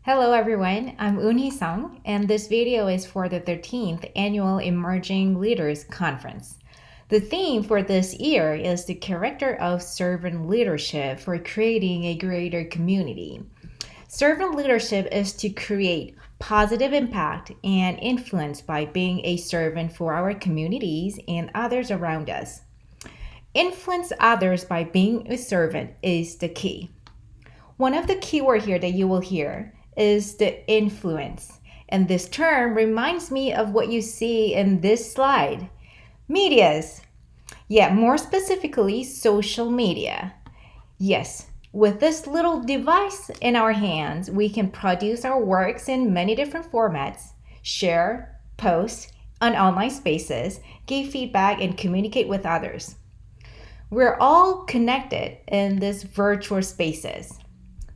Hello everyone, I'm Woonhee Sung, and this video is for the 13th Annual Emerging Leaders Conference. The theme for this year is the character of servant leadership for creating a greater community. Servant leadership is to create positive impact and influence by being a servant for our communities and others around us. Influence others by being a servant is the key. One of the keywords here that you will hear is the influence. And this term reminds me of what you see in this slide. Medias. Yeah, more specifically, social media. Yes, with this little device in our hands, we can produce our works in many different formats, share, post on online spaces, give feedback, and communicate with others. We're all connected in these virtual spaces.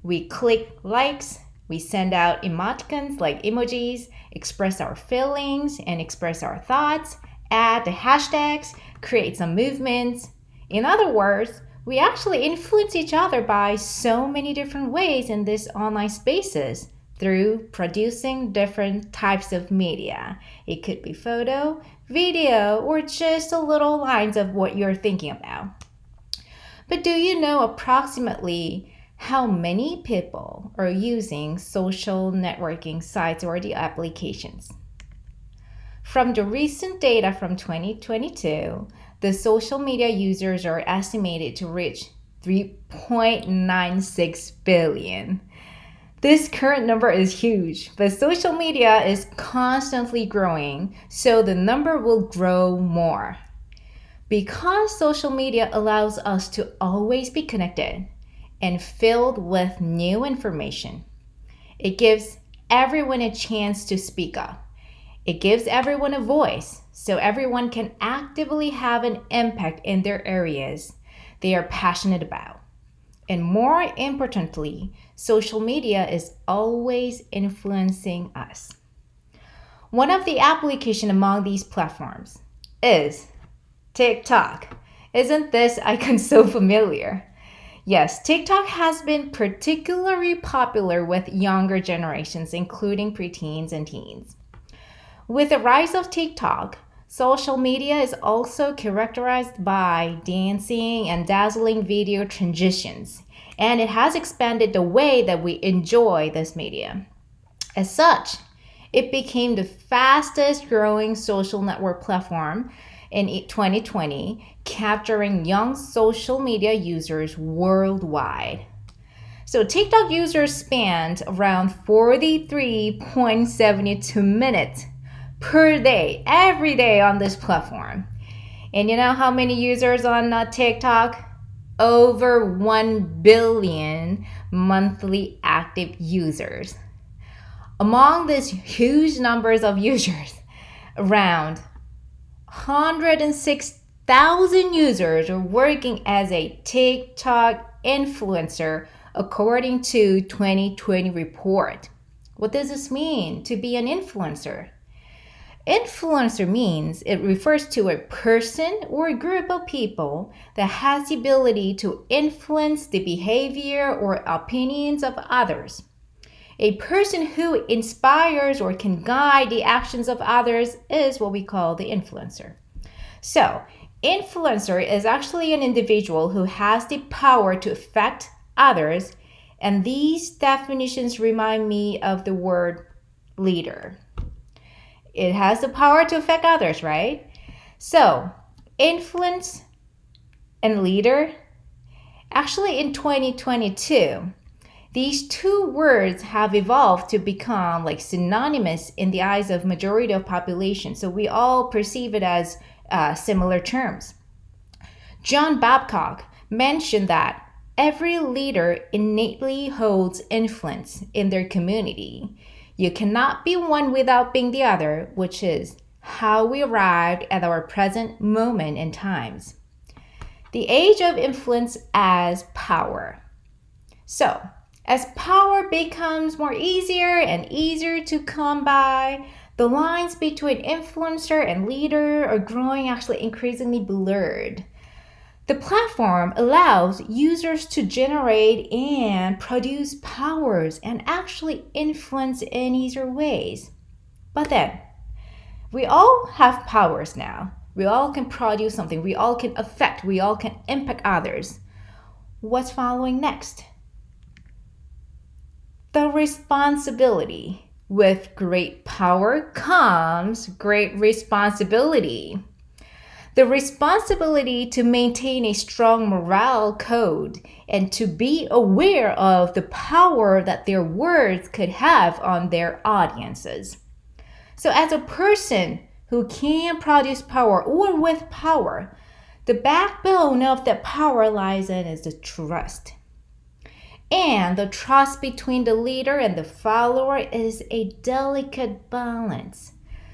We click likes, we send out emoticons like emojis, express our feelings and express our thoughts, add the hashtags, create some movements. In other words, we actually influence each other by so many different ways in these online spaces through producing different types of media. It could be photo, video, or just a little lines of what you're thinking about. But do you know approximately how many people are using social networking sites or the applications? From the recent data from 2022, the social media users are estimated to reach 3.96 billion. This current number is huge, but social media is constantly growing, so the number will grow more. Because social media allows us to always be connected and filled with new information, it gives everyone a chance to speak up. It gives everyone a voice so everyone can actively have an impact in their areas they are passionate about. And more importantly, social media is always influencing us. One of the applications among these platforms is TikTok. Isn't this icon so familiar? Yes, TikTok has been particularly popular with younger generations, including preteens and teens. With the rise of TikTok, social media is also characterized by dancing and dazzling video transitions, and it has expanded the way that we enjoy this media. As such, it became the fastest growing social network platform in 2020, capturing young social media users worldwide. So TikTok users spend around 43.72 minutes per day, every day on this platform. And you know how many users on TikTok? Over 1 billion monthly active users. Among these huge numbers of users, around 106,000 users are working as a TikTok influencer according to 2020 report. What does this mean to be an influencer? Influencer means it refers to a person or a group of people that has the ability to influence the behavior or opinions of others. A person who inspires or can guide the actions of others is what we call the influencer. So, influencer is actually an individual who has the power to affect others, and these definitions remind me of the word leader. It has the power to affect others, right? So, influence and leader, actually in 2022, these two words have evolved to become like synonymous in the eyes of majority of population. So we all perceive it as similar terms. John Babcock mentioned that every leader innately holds influence in their community. You cannot be one without being the other, which is how we arrived at our present moment in times. The age of influence as power. So, as power becomes more easier and easier to come by, the lines between influencer and leader are growing actually increasingly blurred. The platform allows users to generate and produce powers and actually influence in easier ways. But then, we all have powers now. We all can produce something. We all can affect. We all can impact others. What's following next? The responsibility. With great power comes great responsibility. The responsibility to maintain a strong morale code and to be aware of the power that their words could have on their audiences. So, as a person who can produce power or with power, the backbone of that power lies in is the trust. And the trust between the leader and the follower is a delicate balance.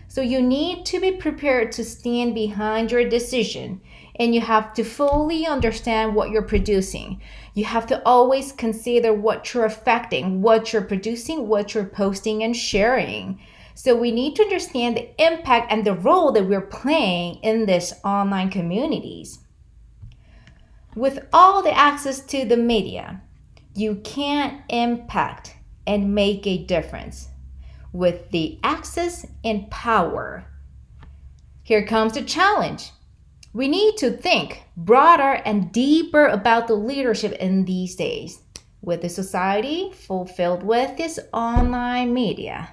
So you need to be prepared to stand behind your decision, and you have to fully understand what you're producing. You have to always consider what you're affecting, what you're producing, what you're posting and sharing. So we need to understand the impact and the role that we're playing in these online communities. With all the access to the media, you can impact and make a difference with the access and power. Here comes the challenge. We need to think broader and deeper about the leadership in these days with the society fulfilled with this online media,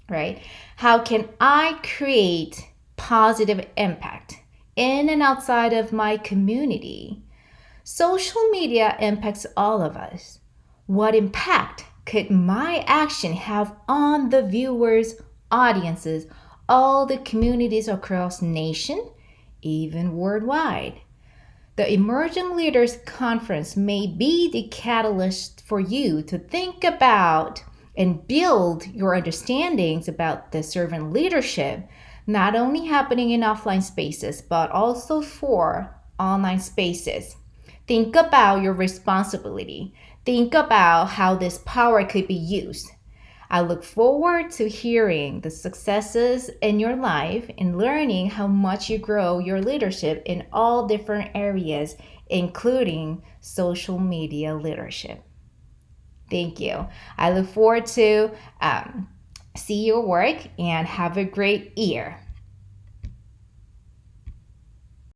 right? How can I create positive impact in and outside of my community? Social media impacts all of us. What impact could my action have on the viewers, audiences, all the communities across nation, even worldwide? The Emerging Leaders Conference may be the catalyst for you to think about and build your understandings about the servant leadership, not only happening in offline spaces, but also for online spaces. Think about your responsibility. Think about how this power could be used. I look forward to hearing the successes in your life and learning how much you grow your leadership in all different areas, including social media leadership. Thank you. I look forward to see your work and have a great year.